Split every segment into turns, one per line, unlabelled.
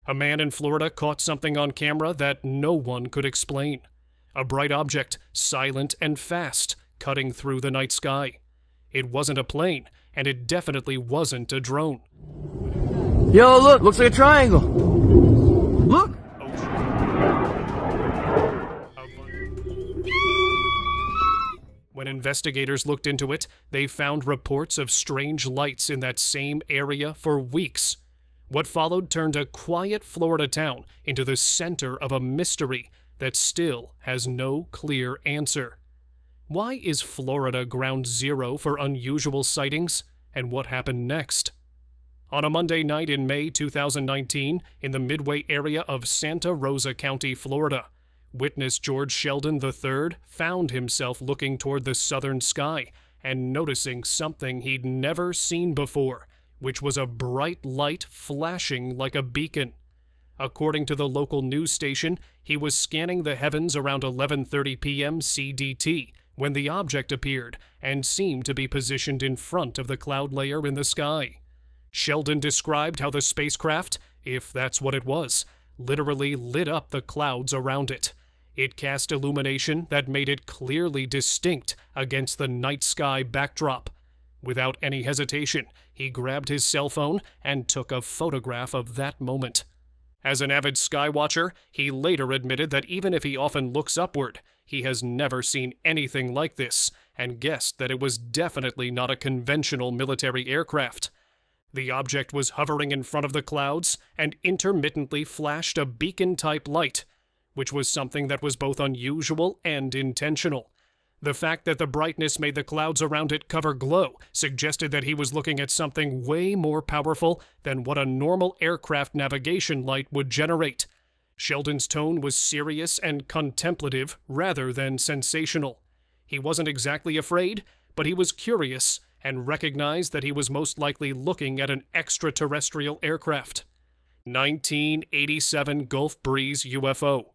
A man in Florida caught something on camera that no one could explain. A bright object, silent and fast, cutting through the night sky. It wasn't a plane, and it definitely wasn't a drone.
Yo, look, looks like a triangle. Look!
When investigators looked into it, they found reports of strange lights in that same area for weeks. What followed turned a quiet Florida town into the center of a mystery that still has no clear answer. Why is Florida ground zero for unusual sightings, and what happened next? On a Monday night in May 2019, in the Midway area of Santa Rosa County, Florida, witness George Sheldon III found himself looking toward the southern sky and noticing something he'd never seen before, which was a bright light flashing like a beacon. According to the local news station, he was scanning the heavens around 11:30 p.m. CDT when the object appeared and seemed to be positioned in front of the cloud layer in the sky. Sheldon described how the spacecraft, if that's what it was, literally lit up the clouds around it. It cast illumination that made it clearly distinct against the night sky backdrop. Without any hesitation, he grabbed his cell phone and took a photograph of that moment. As an avid skywatcher, he later admitted that even if he often looks upward, he has never seen anything like this, and guessed that it was definitely not a conventional military aircraft. The object was hovering in front of the clouds and intermittently flashed a beacon-type light, which was something that was both unusual and intentional. The fact that the brightness made the clouds around it cover glow suggested that he was looking at something way more powerful than what a normal aircraft navigation light would generate. Sheldon's tone was serious and contemplative rather than sensational. He wasn't exactly afraid, but he was curious and recognized that he was most likely looking at an extraterrestrial aircraft. 1987 Gulf Breeze UFO.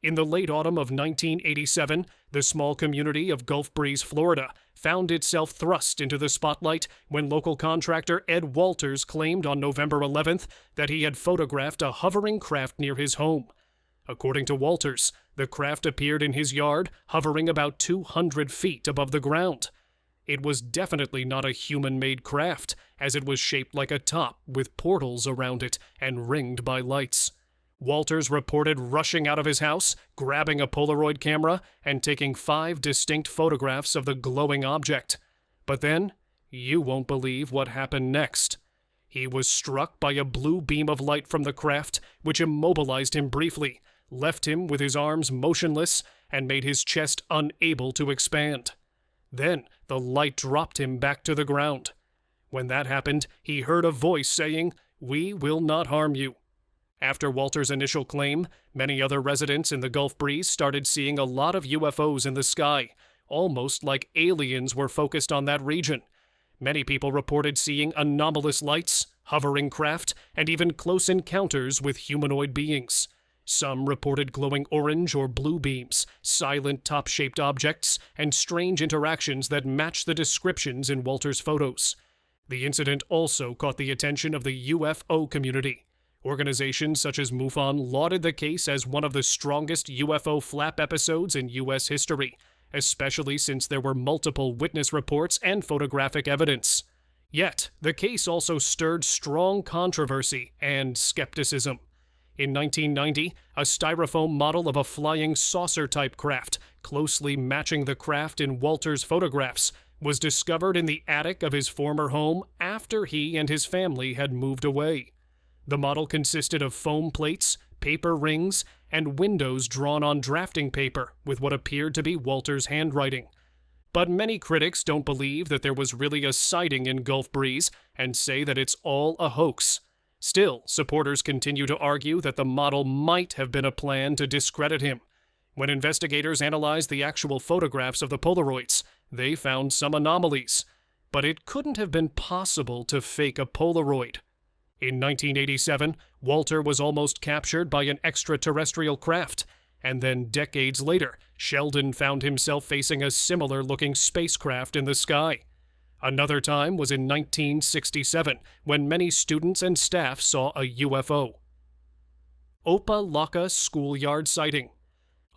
In the late autumn of 1987, the small community of Gulf Breeze, Florida, found itself thrust into the spotlight when local contractor Ed Walters claimed on November 11th that he had photographed a hovering craft near his home. According to Walters, the craft appeared in his yard, hovering about 200 feet above the ground. It was definitely not a human-made craft, as it was shaped like a top with portals around it and ringed by lights. Walters reported rushing out of his house, grabbing a Polaroid camera, and taking 5 distinct photographs of the glowing object. But then, you won't believe what happened next. He was struck by a blue beam of light from the craft, which immobilized him briefly, left him with his arms motionless, and made his chest unable to expand. Then, the light dropped him back to the ground. When that happened, he heard a voice saying, "We will not harm you." After Walter's initial claim, many other residents in the Gulf Breeze started seeing a lot of UFOs in the sky, almost like aliens were focused on that region. Many people reported seeing anomalous lights, hovering craft, and even close encounters with humanoid beings. Some reported glowing orange or blue beams, silent top-shaped objects, and strange interactions that matched the descriptions in Walter's photos. The incident also caught the attention of the UFO community. Organizations such as MUFON lauded the case as one of the strongest UFO flap episodes in U.S. history, especially since there were multiple witness reports and photographic evidence. Yet, the case also stirred strong controversy and skepticism. In 1990, a styrofoam model of a flying saucer-type craft, closely matching the craft in Walter's photographs, was discovered in the attic of his former home after he and his family had moved away. The model consisted of foam plates, paper rings, and windows drawn on drafting paper with what appeared to be Walter's handwriting. But many critics don't believe that there was really a sighting in Gulf Breeze and say that it's all a hoax. Still, supporters continue to argue that the model might have been a plan to discredit him. When investigators analyzed the actual photographs of the Polaroids, they found some anomalies. But it couldn't have been possible to fake a Polaroid. In 1987, Walter was almost captured by an extraterrestrial craft, and then decades later, Sheldon found himself facing a similar-looking spacecraft in the sky. Another time was in 1967, when many students and staff saw a UFO. Opa-locka Schoolyard sighting.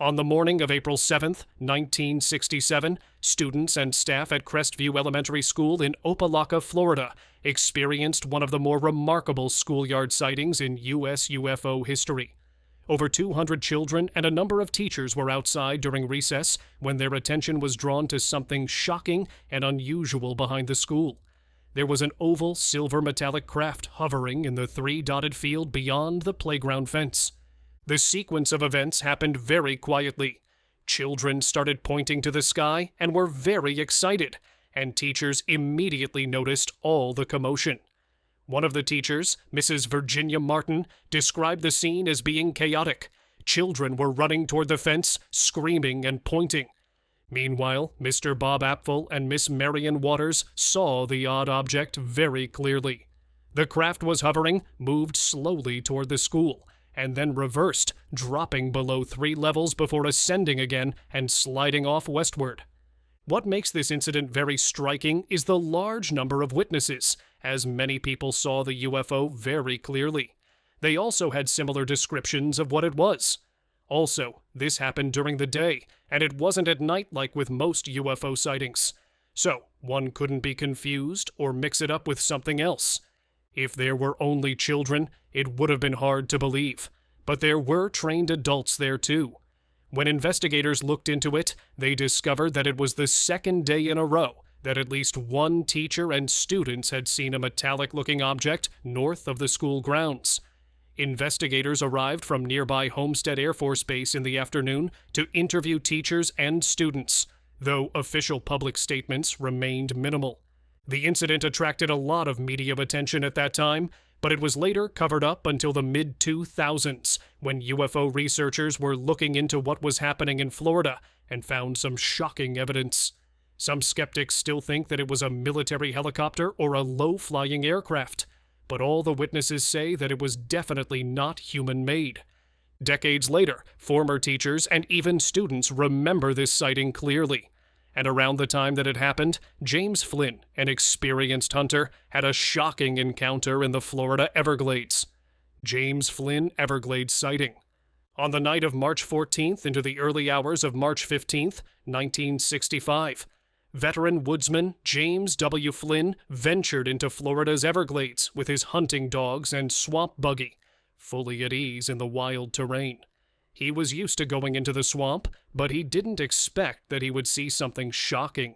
On the morning of April 7, 1967, students and staff at Crestview Elementary School in Opa-locka, Florida, experienced one of the more remarkable schoolyard sightings in U.S. UFO history. Over 200 children and a number of teachers were outside during recess when their attention was drawn to something shocking and unusual behind the school. There was an oval silver metallic craft hovering in the 3-dotted field beyond the playground fence. The sequence of events happened very quietly. Children started pointing to the sky and were very excited, and teachers immediately noticed all the commotion. One of the teachers, Mrs. Virginia Martin, described the scene as being chaotic. Children were running toward the fence, screaming and pointing. Meanwhile, Mr. Bob Apfel and Miss Marion Waters saw the odd object very clearly. The craft was hovering, moved slowly toward the school, and then reversed, dropping below 3 levels before ascending again and sliding off westward. What makes this incident very striking is the large number of witnesses, as many people saw the UFO very clearly. They also had similar descriptions of what it was. Also, this happened during the day, and it wasn't at night like with most UFO sightings. So, one couldn't be confused or mix it up with something else. If there were only children, it would have been hard to believe. But there were trained adults there too. When investigators looked into it, they discovered that it was the second day in a row that at least one teacher and students had seen a metallic-looking object north of the school grounds. Investigators arrived from nearby Homestead Air Force Base in the afternoon to interview teachers and students, though official public statements remained minimal. The incident attracted a lot of media attention at that time, but it was later covered up until the mid-2000s, when UFO researchers were looking into what was happening in Florida and found some shocking evidence. Some skeptics still think that it was a military helicopter or a low-flying aircraft, but all the witnesses say that it was definitely not human-made. Decades later, former teachers and even students remember this sighting clearly. And around the time that it happened, James Flynn, an experienced hunter, had a shocking encounter in the Florida Everglades. James Flynn Everglades sighting. On the night of March 14th into the early hours of March 15th, 1965, veteran woodsman James W. Flynn ventured into Florida's Everglades with his hunting dogs and swamp buggy, fully at ease in the wild terrain. He was used to going into the swamp, but he didn't expect that he would see something shocking.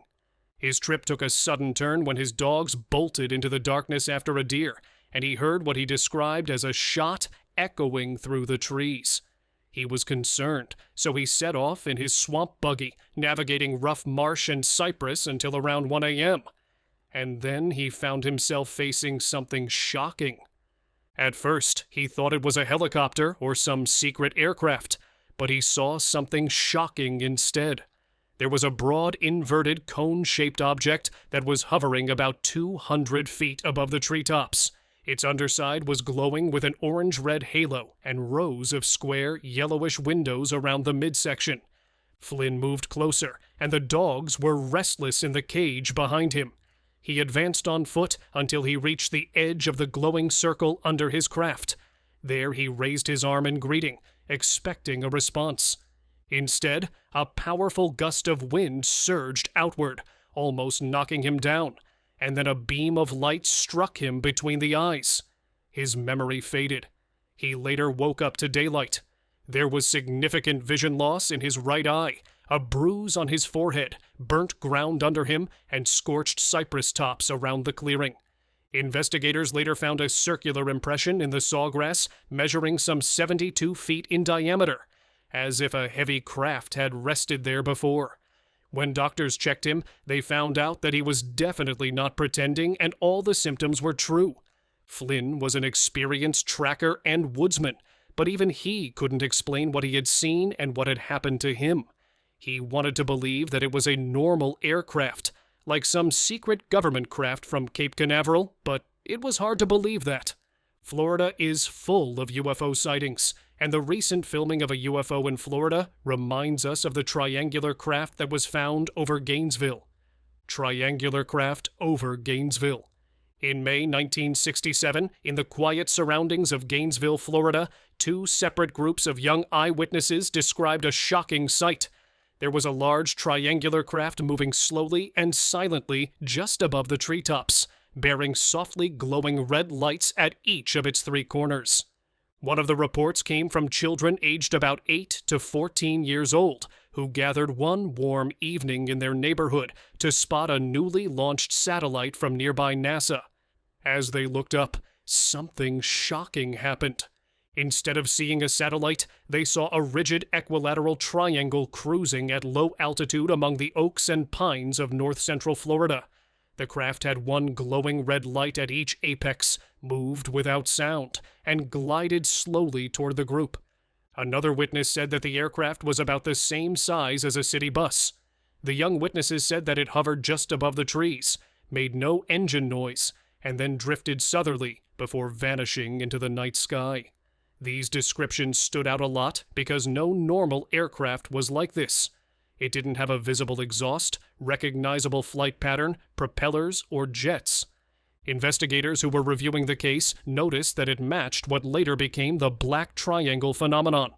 His trip took a sudden turn when his dogs bolted into the darkness after a deer, and he heard what he described as a shot echoing through the trees. He was concerned, so he set off in his swamp buggy, navigating rough marsh and cypress until around 1 a.m. And then he found himself facing something shocking. At first, he thought it was a helicopter or some secret aircraft, but he saw something shocking instead. There was a broad, inverted, cone-shaped object that was hovering about 200 feet above the treetops. Its underside was glowing with an orange-red halo and rows of square, yellowish windows around the midsection. Flynn moved closer, and the dogs were restless in the cage behind him. He advanced on foot until he reached the edge of the glowing circle under his craft. There he raised his arm in greeting, expecting a response. Instead, a powerful gust of wind surged outward, almost knocking him down, and then a beam of light struck him between the eyes. His memory faded. He later woke up to daylight. There was significant vision loss in his right eye, a bruise on his forehead, burnt ground under him, and scorched cypress tops around the clearing. Investigators later found a circular impression in the sawgrass measuring some 72 feet in diameter, as if a heavy craft had rested there before. When doctors checked him, they found out that he was definitely not pretending and all the symptoms were true. Flynn was an experienced tracker and woodsman, but even he couldn't explain what he had seen and what had happened to him. He wanted to believe that it was a normal aircraft, like some secret government craft from Cape Canaveral, but it was hard to believe that. Florida is full of UFO sightings, and the recent filming of a UFO in Florida reminds us of the triangular craft that was found over Gainesville. Triangular craft over Gainesville. In May 1967, in the quiet surroundings of Gainesville, Florida, two separate groups of young eyewitnesses described a shocking sight. There was a large triangular craft moving slowly and silently just above the treetops, bearing softly glowing red lights at each of its three corners. One of the reports came from children aged about 8 to 14 years old, who gathered one warm evening in their neighborhood to spot a newly launched satellite from nearby NASA. As they looked up, something shocking happened. Instead of seeing a satellite, they saw a rigid equilateral triangle cruising at low altitude among the oaks and pines of north-central Florida. The craft had one glowing red light at each apex, moved without sound, and glided slowly toward the group. Another witness said that the aircraft was about the same size as a city bus. The young witnesses said that it hovered just above the trees, made no engine noise, and then drifted southerly before vanishing into the night sky. These descriptions stood out a lot because no normal aircraft was like this. It didn't have a visible exhaust, recognizable flight pattern, propellers, or jets. Investigators who were reviewing the case noticed that it matched what later became the black triangle phenomenon.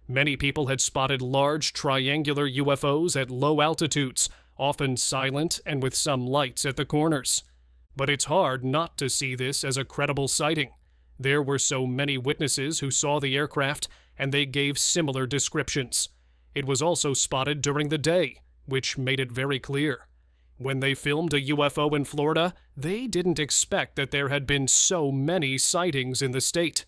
Many people had spotted large triangular UFOs at low altitudes, often silent and with some lights at the corners. But it's hard not to see this as a credible sighting. There were so many witnesses who saw the aircraft, and they gave similar descriptions. It was also spotted during the day, which made it very clear. When they filmed a UFO in Florida, they didn't expect that there had been so many sightings in the state.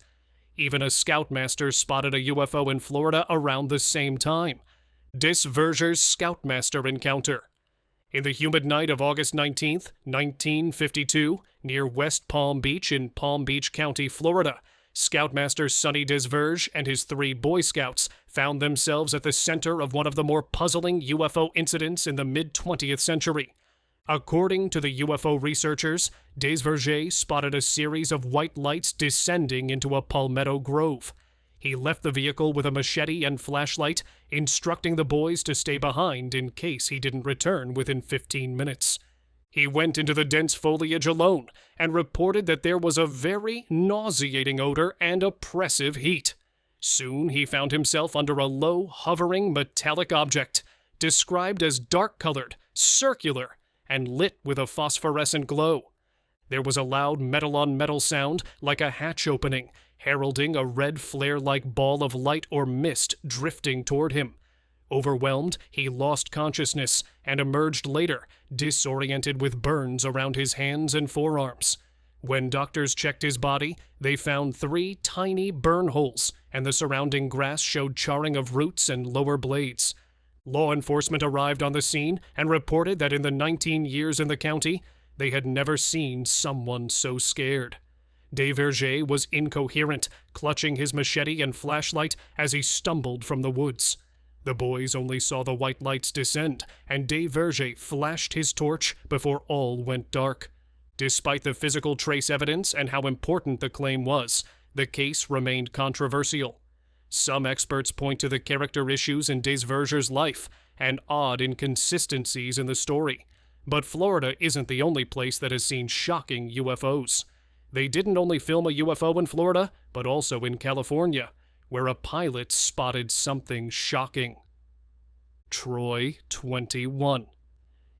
Even a Scoutmaster spotted a UFO in Florida around the same time. Dis Verger's Scoutmaster encounter. In the humid night of August 19, 1952, near West Palm Beach in Palm Beach County, Florida, Scoutmaster Sonny Desverge and his 3 Boy Scouts found themselves at the center of one of the more puzzling UFO incidents in the mid-20th century. According to the UFO researchers, Desverge spotted a series of white lights descending into a palmetto grove. He left the vehicle with a machete and flashlight, instructing the boys to stay behind in case he didn't return within 15 minutes. He went into the dense foliage alone and reported that there was a very nauseating odor and oppressive heat. Soon he found himself under a low, hovering metallic object, described as dark-colored, circular, and lit with a phosphorescent glow. There was a loud metal-on-metal sound like a hatch opening, heralding a red flare-like ball of light or mist drifting toward him. Overwhelmed, he lost consciousness and emerged later, disoriented with burns around his hands and forearms. When doctors checked his body, they found 3 tiny burn holes, and the surrounding grass showed charring of roots and lower blades. Law enforcement arrived on the scene and reported that in the 19 years in the county, they had never seen someone so scared. Desverge was incoherent, clutching his machete and flashlight as he stumbled from the woods. The boys only saw the white lights descend, and Desverge flashed his torch before all went dark. Despite the physical trace evidence and how important the claim was, the case remained controversial. Some experts point to the character issues in Desverge's life and odd inconsistencies in the story. But Florida isn't the only place that has seen shocking UFOs. They didn't only film a UFO in Florida, but also in California, where a pilot spotted something shocking. Troy 21.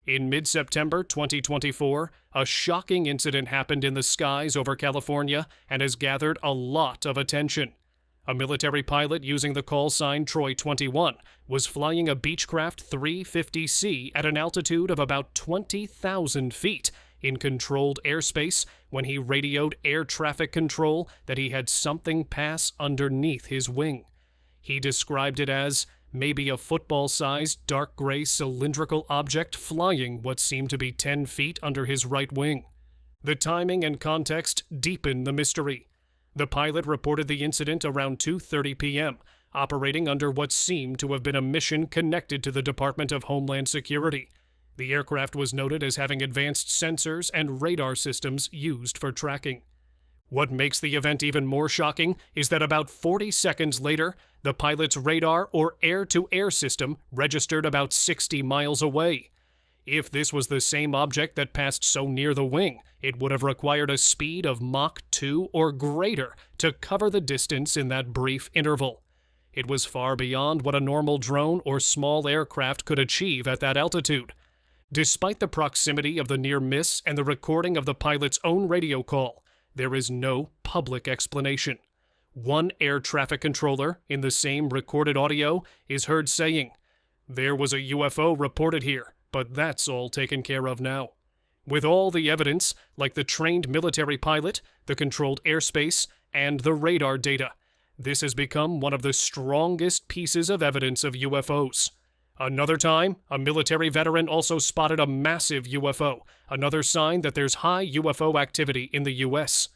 In mid-September 2024, a shocking incident happened in the skies over California and has gathered a lot of attention. A military pilot using the call sign Troy 21 was flying a Beechcraft 350C at an altitude of about 20,000 feet in controlled airspace when he radioed air traffic control that he had something pass underneath his wing. He described it as maybe a football-sized dark gray cylindrical object flying what seemed to be 10 feet under his right wing. The timing and context deepened the mystery. The pilot reported the incident around 2:30 p.m., operating under what seemed to have been a mission connected to the Department of Homeland Security. The aircraft was noted as having advanced sensors and radar systems used for tracking. What makes the event even more shocking is that about 40 seconds later, the pilot's radar or air-to-air system registered about 60 miles away. If this was the same object that passed so near the wing, it would have required a speed of Mach 2 or greater to cover the distance in that brief interval. It was far beyond what a normal drone or small aircraft could achieve at that altitude. Despite the proximity of the near miss and the recording of the pilot's own radio call, there is no public explanation. One air traffic controller, in the same recorded audio, is heard saying, "There was a UFO reported here, but that's all taken care of now." With all the evidence, like the trained military pilot, the controlled airspace, and the radar data, this has become one of the strongest pieces of evidence of UFOs. Another time, a military veteran also spotted a massive UFO, another sign that there's high UFO activity in the U.S.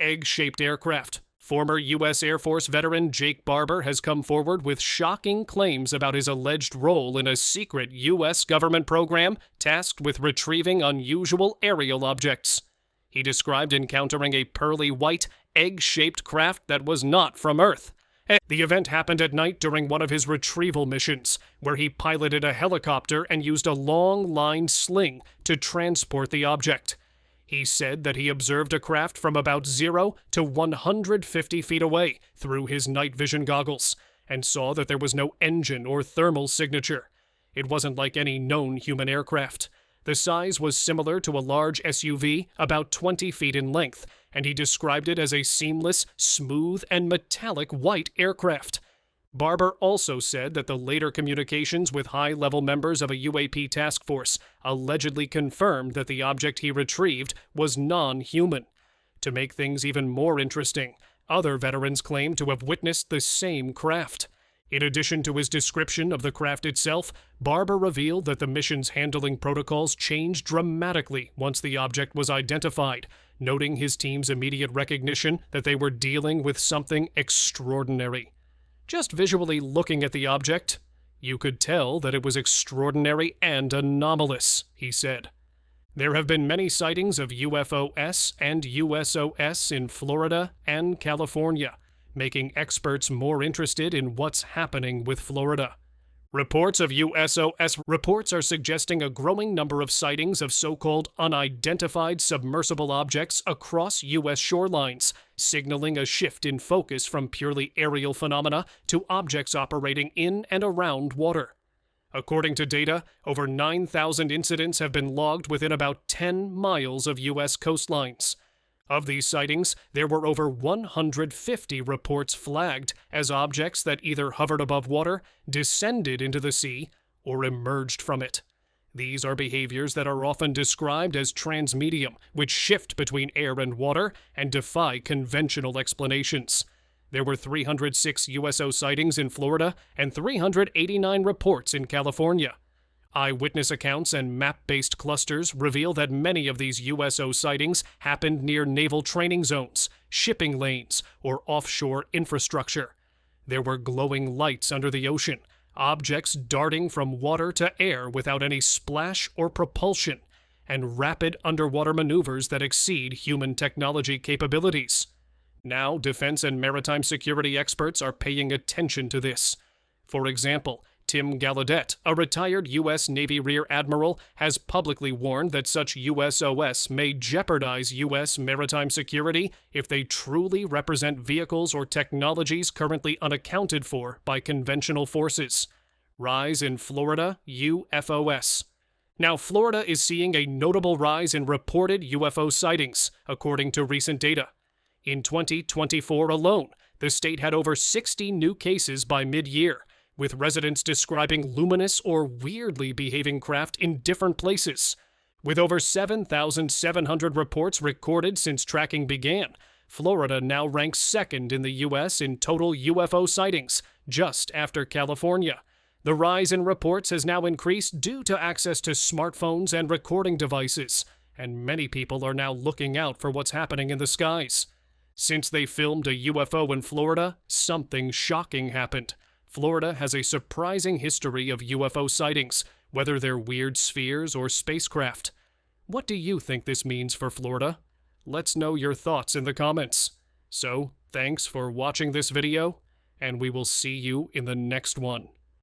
Egg-shaped aircraft. Former U.S. Air Force veteran Jake Barber has come forward with shocking claims about his alleged role in a secret U.S. government program tasked with retrieving unusual aerial objects. He described encountering a pearly white, egg-shaped craft that was not from Earth. The event happened at night during one of his retrieval missions, where he piloted a helicopter and used a long-line sling to transport the object. He said that he observed a craft from about 0 to 150 feet away through his night vision goggles, and saw that there was no engine or thermal signature. It wasn't like any known human aircraft. The size was similar to a large SUV, about 20 feet in length, and he described it as a seamless, smooth, and metallic white aircraft. Barber also said that the later communications with high-level members of a UAP task force allegedly confirmed that the object he retrieved was non-human. To make things even more interesting, other veterans claim to have witnessed the same craft. In addition to his description of the craft itself, Barber revealed that the mission's handling protocols changed dramatically once the object was identified, noting his team's immediate recognition that they were dealing with something extraordinary. Just visually looking at the object, you could tell that it was extraordinary and anomalous, he said. There have been many sightings of UFOs and USOs in Florida and California, making experts more interested in what's happening with Florida. Reports of USOs reports are suggesting a growing number of sightings of so-called unidentified submersible objects across U.S. shorelines, signaling a shift in focus from purely aerial phenomena to objects operating in and around water. According to data, over 9,000 incidents have been logged within about 10 miles of U.S. coastlines. Of these sightings, there were over 150 reports flagged as objects that either hovered above water, descended into the sea, or emerged from it. These are behaviors that are often described as transmedium, which shift between air and water and defy conventional explanations. There were 306 USO sightings in Florida and 389 reports in California. Eyewitness accounts and map-based clusters reveal that many of these USO sightings happened near naval training zones, shipping lanes, or offshore infrastructure. There were glowing lights under the ocean, objects darting from water to air without any splash or propulsion, and rapid underwater maneuvers that exceed human technology capabilities. Now, defense and maritime security experts are paying attention to this. For example, Tim Gallaudet, a retired U.S. Navy Rear Admiral, has publicly warned that such USOs may jeopardize U.S. maritime security if they truly represent vehicles or technologies currently unaccounted for by conventional forces. Rise in Florida UFOs. Now, Florida is seeing a notable rise in reported UFO sightings, according to recent data. In 2024 alone, the state had over 60 new cases by mid-year, with residents describing luminous or weirdly behaving craft in different places. With over 7,700 reports recorded since tracking began, Florida now ranks second in the U.S. in total UFO sightings, just after California. The rise in reports has now increased due to access to smartphones and recording devices, and many people are now looking out for what's happening in the skies. Since they filmed a UFO in Florida, something shocking happened. Florida has a surprising history of UFO sightings, whether they're weird spheres or spacecraft. What do you think this means for Florida? Let's know your thoughts in the comments. So, thanks for watching this video, and we will see you in the next one.